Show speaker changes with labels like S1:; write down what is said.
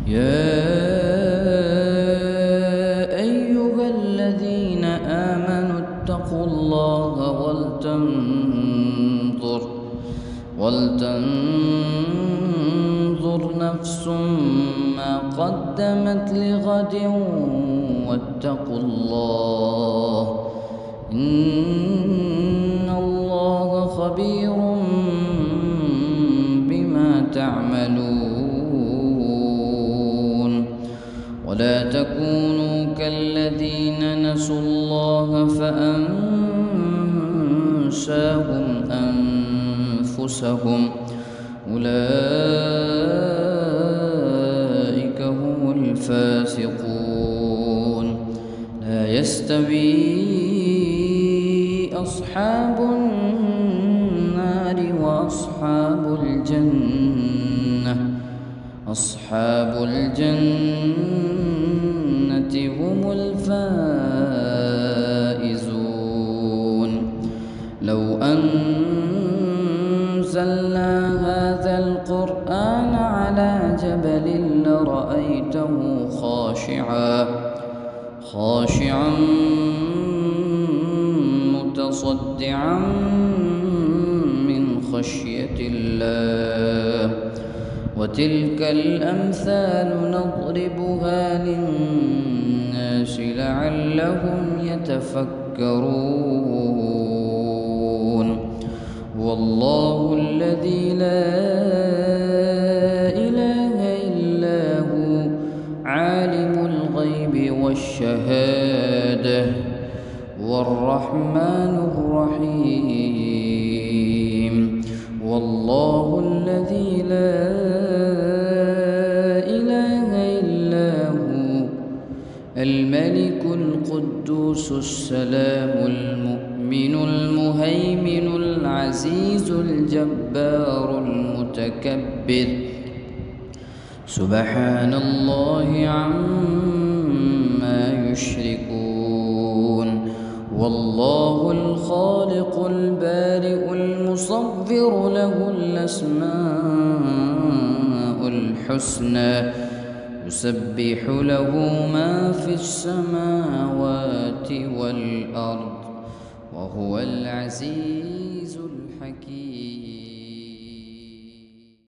S1: يا أيها الذين آمنوا اتقوا الله ولتنظر نفس ما قدمت لغد واتقوا الله إن الله خبير بما تعملون. ولا تكونوا كالذين نسوا الله فأنساهم أنفسهم أولئك هم الفاسقون. لا يستوي أصحاب النار وأصحاب الجنة هم الفائزون. لو أنزلنا هذا القرآن على جبل لرأيته خاشعا متصدعا من خشية الله. وتلك الأمثال نضربها للناس لعلهم يتفكرون. والله الذي لا إله إلا هو عالم الغيب والشهادة والرحمن الرحيم. والله الذي لا إله إلا هو الملك القدوس السلام المؤمن المهيمن العزيز الجبار المتكبر سبحان الله عما يشركون. والله الخالق البارئ المصور له الأسماء الحسنى يسبح له ما في السماوات والأرض وهو العزيز الحكيم.